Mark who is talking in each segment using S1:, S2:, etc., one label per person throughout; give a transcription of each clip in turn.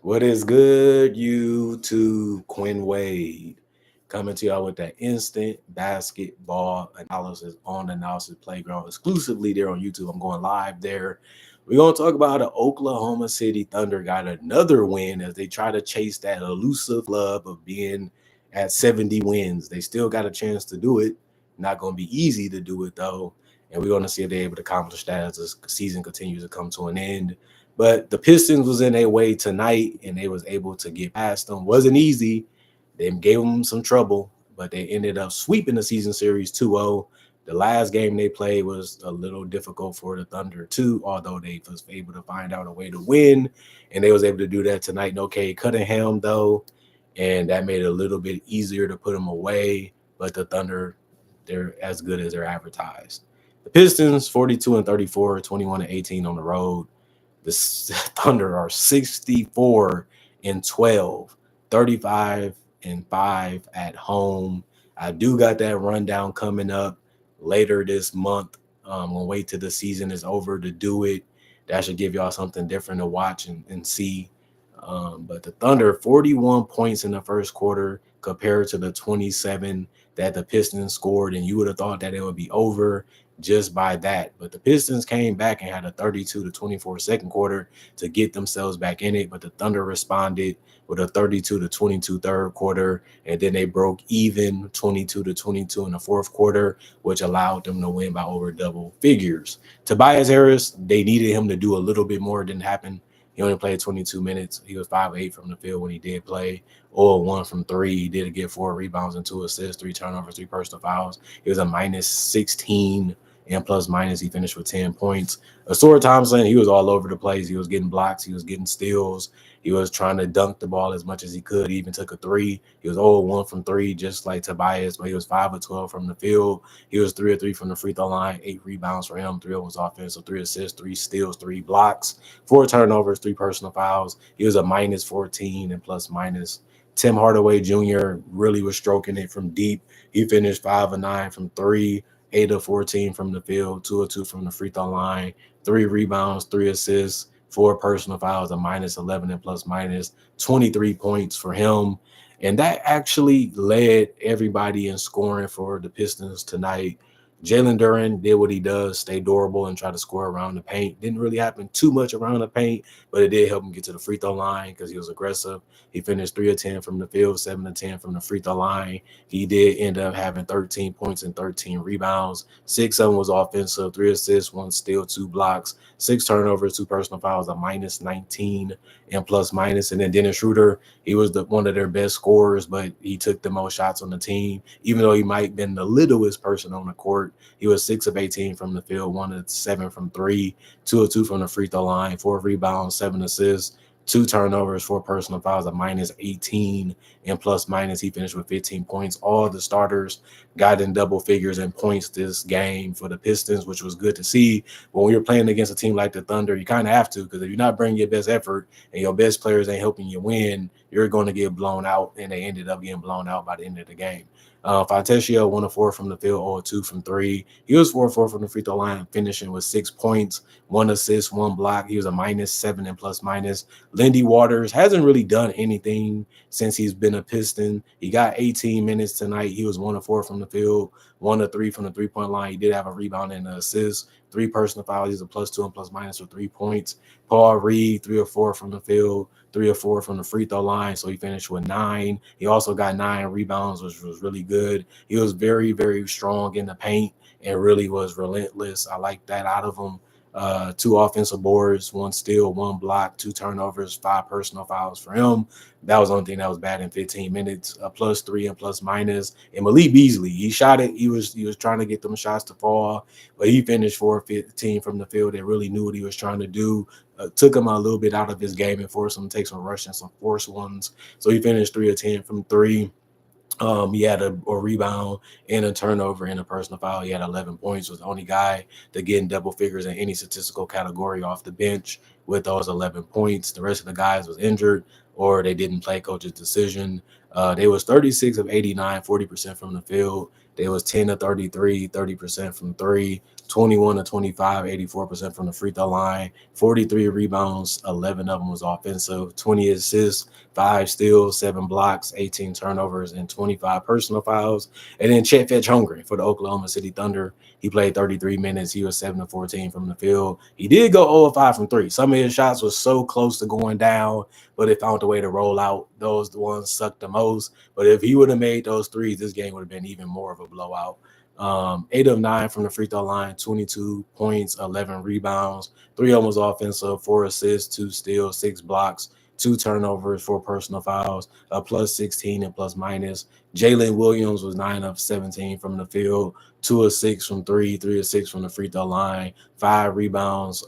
S1: What is good, YouTube? Quinn Wade coming to y'all with that instant basketball analysis on Analysis Playground exclusively there on YouTube. I'm going live there. We're going to talk about the Oklahoma City Thunder got another win as they try to chase that elusive club of being at 70 wins. They still got a chance to do it. Not going to be easy to do it, though. And we're going to see if they're able to accomplish that as the season continues to come to an end. But the Pistons was in their way tonight, and they was able to get past them. Wasn't easy. They gave them some trouble, but they ended up sweeping the season series 2-0. The last game they played was a little difficult for the Thunder too, although they was able to find out a way to win, and they was able to do that tonight. No Cade Cunningham though, and that made it a little bit easier to put them away. But the Thunder, they're as good as they're advertised. The Pistons 42-34, 21-18 on the road. The Thunder are 64-12, 35-5 at home. I do got that rundown coming up later this month. We'll wait till the season is over to do it. That should give y'all something different to watch and see. But the Thunder, 41 points in the first quarter compared to the 27 that the Pistons scored, and you would have thought that it would be over just by that. But the Pistons came back and had a 32-24 second quarter to get themselves back in it. But the Thunder responded with a 32-22 third quarter, and then they broke even 22-22 in the fourth quarter, which allowed them to win by over double figures. Tobias Harris, they needed him to do a little bit more. It didn't happen. He only played 22 minutes. He was 5-8 from the field when he did play. 0-1 from three. He did get 4 rebounds and 2 assists, 3 turnovers, 3 personal fouls. He was a minus 16 and plus minus. He finished with 10 points. Asura Thompson, he was all over the place. He was getting blocks. He was getting steals. He was trying to dunk the ball as much as he could. He even took a 3. He was 0-1 from 3, just like Tobias, but he was 5-12 from the field. He was 3-3 from the free throw line, 8 rebounds for him, 3 of his offense, so 3 assists, 3 steals, 3 blocks, 4 turnovers, 3 personal fouls. He was a minus 14 and plus minus. Tim Hardaway Jr. really was stroking it from deep. He finished 5-9 from 3, 8-14 from the field, 2-2 from the free throw line, 3 rebounds, 3 assists, 4 personal fouls, a minus 11 and plus minus, 23 points for him. And that actually led everybody in scoring for the Pistons tonight. Jalen Duren did what he does, stay durable and try to score around the paint. Didn't really happen too much around the paint, but it did help him get to the free throw line because he was aggressive. He finished 3 of 10 from the field, 7 of 10 from the free throw line. He did end up having 13 points and 13 rebounds. 6 of them was offensive, 3 assists, 1 steal, 2 blocks, 6 turnovers, 2 personal fouls, a minus 19 and plus minus. And then Dennis Schroeder, he was one of their best scorers, but he took the most shots on the team, even though he might have been the littlest person on the court. He was 6 of 18 from the field, 1 of 7 from 3, 2 of 2 from the free throw line, 4 rebounds, 7 assists, 2 turnovers, 4 personal fouls, a minus 18 and plus minus. He finished with 15 points. All the starters got in double figures in points this game for the Pistons, which was good to see. But when you're playing against a team like the Thunder, you kind of have to, because if you're not bringing your best effort and your best players ain't helping you win, you're going to get blown out, and they ended up getting blown out by the end of the game. Fontecchio, 1 of 4 from the field, 0 of 2 from 3. He was 4 of 4 from the free throw line, finishing with 6 points, 1 assist, 1 block. He was a minus 7 and plus minus. Lindy Waters hasn't really done anything since he's been a Piston. He got 18 minutes tonight. He was 1 of 4 from the field, 1 of 3 from the three-point line. He did have a rebound and an assist, 3 personal fouls. He's a plus 2 and plus minus for 3 points. Paul Reed, 3 of 4 from the field, 3 or 4 from the free throw line, so he finished with 9. He also got 9 rebounds, which was really good. He was very, very strong in the paint and really was relentless. I like that out of him. 2 offensive boards, 1 steal, 1 block, 2 turnovers, 5 personal fouls for him. That was the only thing that was bad in 15 minutes. A plus 3 and plus minus. And Malik Beasley, he shot it. He was trying to get them shots to fall, but he finished 4 of 15 from the field. They really knew what he was trying to do. Took him a little bit out of his game and forced him to take some rush and some forced ones. So he finished 3 of 10 from 3. He had a rebound and a turnover and a personal foul. He had 11 points. Was the only guy to get in double figures in any statistical category off the bench with those 11 points. The rest of the guys was injured or they didn't play. Coach's decision. They was 36 of 89, 40% from the field. They was 10 of 33, 30% from 3. 21 to 25, 84% from the free throw line, 43 rebounds, 11 of them was offensive, 20 assists, 5 steals, 7 blocks, 18 turnovers, and 25 personal fouls. And then Chet Fetch Hungry for the Oklahoma City Thunder. He played 33 minutes. He was 7 to 14 from the field. He did go 0 of 5 from three. Some of his shots was so close to going down, but they found a way to roll out. Those the ones sucked the most. But if he would have made those threes, this game would have been even more of a blowout. 8 of 9 from the free throw line, 22 points, 11 rebounds, 3 almost offensive, 4 assists, 2 steals, 6 blocks, 2 turnovers, 4 personal fouls, a plus 16 and plus minus. Jalen Williams was 9 of 17 from the field, 2 of 6 from three, 3 of 6 from the free throw line, 5 rebounds,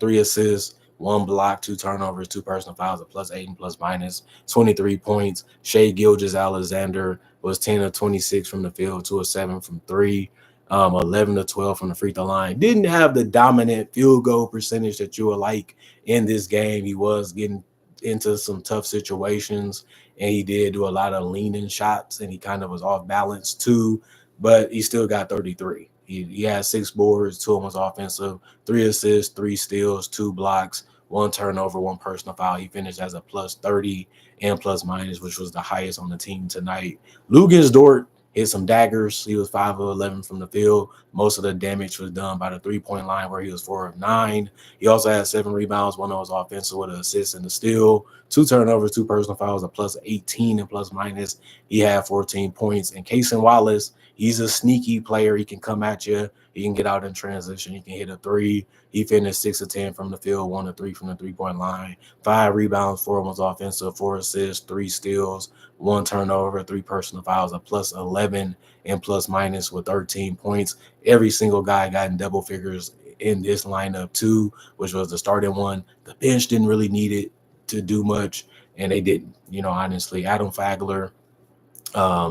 S1: 3 assists, 1 block, 2 turnovers, 2 personal fouls, a plus 8 and plus minus, 23 points. Shea Gilgis Alexander was 10 of 26 from the field, 2 of 7 from three, 11 of 12 from the free throw line. Didn't have the dominant field goal percentage that you would like in this game. He was getting into some tough situations, and he did do a lot of leaning shots, and he kind of was off balance too, but he still got 33. He had 6 boards, 2 of them was offensive, 3 assists, 3 steals, 2 blocks, 1 turnover, 1 personal foul. He finished as a plus 30 and plus minus, which was the highest on the team tonight. Lugens Dort hit some daggers. He was 5 of 11 from the field. Most of the damage was done by the 3-point line, where he was 4 of 9. He also had 7 rebounds, 1 of those offensive with an assist and a steal, 2 turnovers, 2 personal fouls, a plus 18 and plus minus. He had 14 points. And Cason Wallace, he's a sneaky player. He can come at you. He can get out in transition. He can hit a three. He finished 6 of 10 from the field, 1 of 3 from the 3-point line, 5 rebounds, 4 was offensive, 4 assists, 3 steals, 1 turnover, 3 personal fouls, a plus 11 and plus minus with 13 points. Every single guy got in double figures in this lineup too, which was the starting one. The bench didn't really need it to do much, and they didn't. Honestly, Adam Fagler,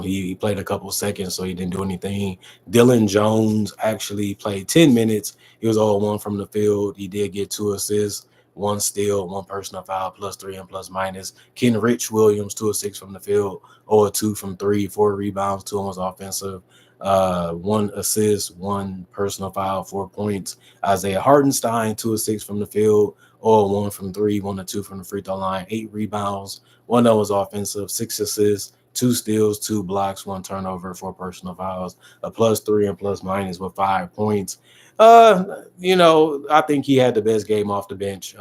S1: he played a couple seconds, so he didn't do anything. Dylan Jones actually played 10 minutes. He was all one from the field. He did get 2 assists, 1 steal, 1 personal foul, plus 3 and plus minus. Ken Rich Williams, 2 of 6 from the field, 0 of 2 from three, 4 rebounds, 2 was offensive. 1 assist, 1 personal foul, 4 points. Isaiah Hardenstein, 2 of 6 from the field, 0 of 1 from three, 1 of 2 from the free throw line, 8 rebounds, 1 that was offensive, 6 assists, 2 steals, 2 blocks, 1 turnover, 4 personal fouls, a plus 3 and plus minus with 5 points. I think he had the best game off the bench.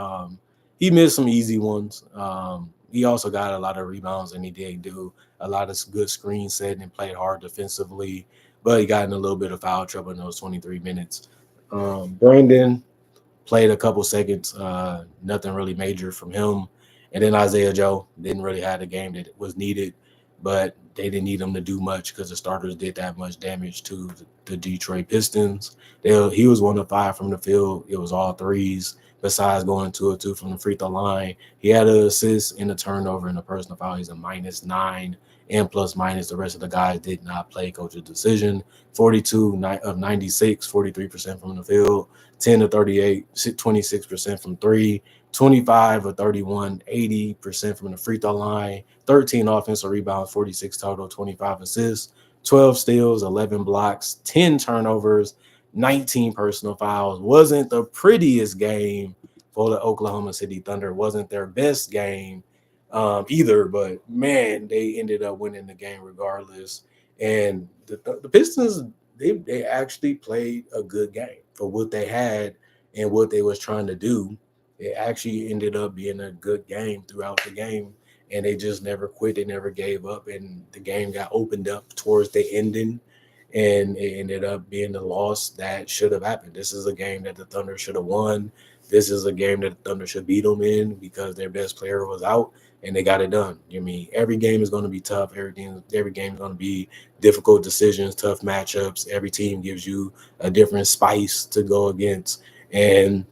S1: He missed some easy ones. He also got a lot of rebounds, and he did do a lot of good screen setting and played hard defensively, but he got in a little bit of foul trouble in those 23 minutes. Brandon played a couple seconds, nothing really major from him. And then Isaiah Joe didn't really have the game that was needed, but they didn't need him to do much because the starters did that much damage to the Detroit Pistons. He was 1 of 5 from the field. It was all threes, besides going 2 of 2 from the free throw line. He had an assist and a turnover and a personal foul. He's a -9 and plus minus. The rest of the guys did not play. Coach's decision. 42 of 96, 43% from the field, 10 of 38, 26% from three, 25 of 31, 80% from the free throw line, 13 offensive rebounds, 46 total, 25 assists, 12 steals, 11 blocks, 10 turnovers, 19 personal fouls. Wasn't the prettiest game for the Oklahoma City Thunder. Wasn't their best game either, but man, they ended up winning the game regardless. And the Pistons, they actually played a good game for what they had and what they was trying to do. It actually ended up being a good game throughout the game, and they just never quit. They never gave up, and the game got opened up towards the ending, and it ended up being the loss that should have happened. This is a game that the Thunder should have won. This is a game that the Thunder should beat them in because their best player was out, and they got it done. I mean, every game is going to be tough. Every game is going to be difficult decisions, tough matchups. Every team gives you a different spice to go against, and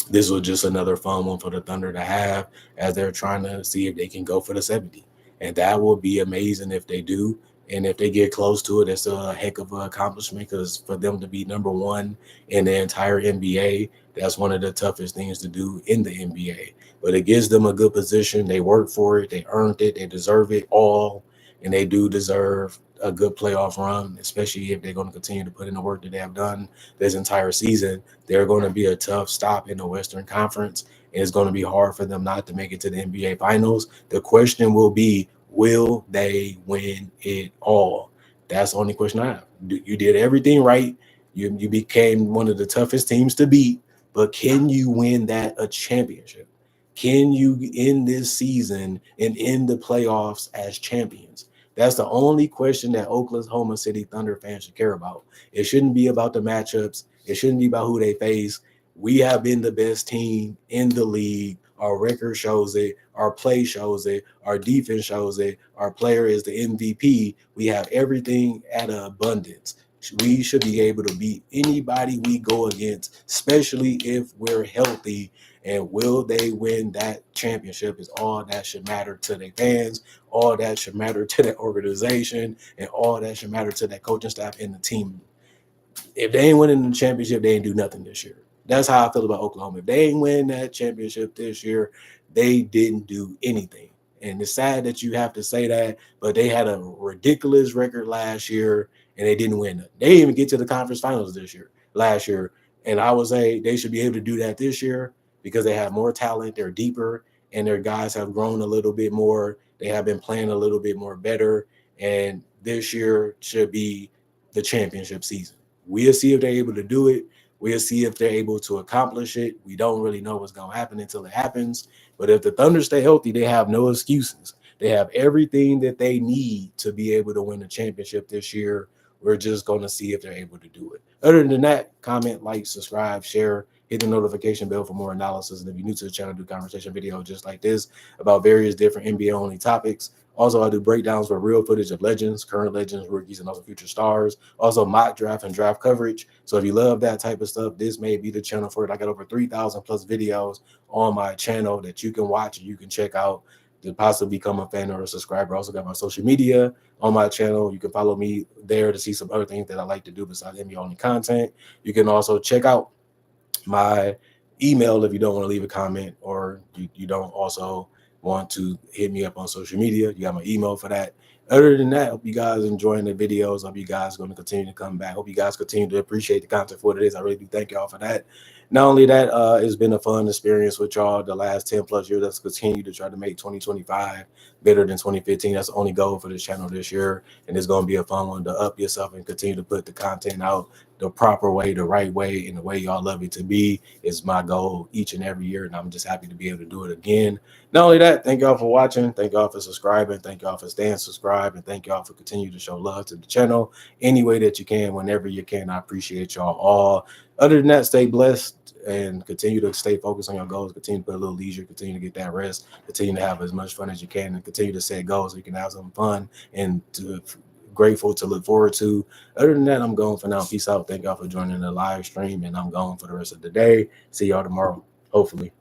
S1: this was just another fun one for the Thunder to have as they're trying to see if they can go for the 70. And that will be amazing if they do. And if they get close to it, that's a heck of an accomplishment because for them to be number one in the entire NBA, that's one of the toughest things to do in the NBA. But it gives them a good position. They work for it. They earned it. They deserve it all. And they do deserve a good playoff run, especially if they're going to continue to put in the work that they have done this entire season. They're going to be a tough stop in the Western Conference, and it's going to be hard for them not to make it to the NBA Finals. The question will be, will they win it all? That's the only question I have. You did everything right. You became one of the toughest teams to beat, but can you win that a championship? Can you end this season and end the playoffs as champions? That's the only question that Oklahoma City Thunder fans should care about. It shouldn't be about the matchups. It shouldn't be about who they face. We have been the best team in the league. Our record shows it. Our play shows it. Our defense shows it. Our player is the MVP. We have everything at an abundance. We should be able to beat anybody we go against, especially if we're healthy. And will they win that championship is all that should matter to their fans, all that should matter to that organization, and all that should matter to that coaching staff and the team. If they ain't winning the championship, they ain't do nothing this year. That's how I feel about Oklahoma. If they ain't win that championship this year, they didn't do anything. And it's sad that you have to say that, but they had a ridiculous record last year and they didn't win it. They didn't even get to the conference finals last year. And I would say they should be able to do that this year because they have more talent, they're deeper, and their guys have grown a little bit more. They have been playing a little bit more better. And this year should be the championship season. We'll see if they're able to do it. We'll see if they're able to accomplish it. We don't really know what's going to happen until it happens. But if the Thunder stay healthy, they have no excuses. They have everything that they need to be able to win the championship this year. We're just going to see if they're able to do it. Other than that, comment, like, subscribe, share, hit the notification bell for more analysis. And if you're new to the channel, I do conversation videos just like this about various different NBA-only topics. Also, I do breakdowns for real footage of legends, current legends, rookies, and also future stars. Also, mock draft and draft coverage. So if you love that type of stuff, this may be the channel for it. I got over 3,000 plus videos on my channel that you can watch and you can check out to possibly become a fan or a subscriber. I also got my social media on my channel. You can follow me there to see some other things that I like to do besides NBA-only content. You can also check out my email if you don't want to leave a comment or you don't also want to hit me up on social media. You got my email for that. Other than that, hope you guys enjoying the videos. Hope you guys are going to continue to come back. Hope you guys continue to appreciate the content for what it is. I really do thank y'all for that. Not only that, it's been a fun experience with y'all the last 10 plus years. Let's continue to try to make 2025 better than 2015. That's the only goal for this channel this year. And it's going to be a fun one to up yourself and continue to put the content out the proper way, the right way, and the way y'all love it to be is my goal each and every year. And I'm just happy to be able to do it again. Not only that, thank y'all for watching. Thank y'all for subscribing. Thank y'all for staying subscribed. And thank y'all for continuing to show love to the channel any way that you can, whenever you can. I appreciate y'all all. Other than that, stay blessed and continue to stay focused on your goals. Continue to put a little leisure. Continue to get that rest. Continue to have as much fun as you can and continue to set goals so you can have some fun and grateful to look forward to. Other than that, I'm going for now. Peace out. Thank y'all for joining the live stream, and I'm going for the rest of the day. See y'all tomorrow, hopefully.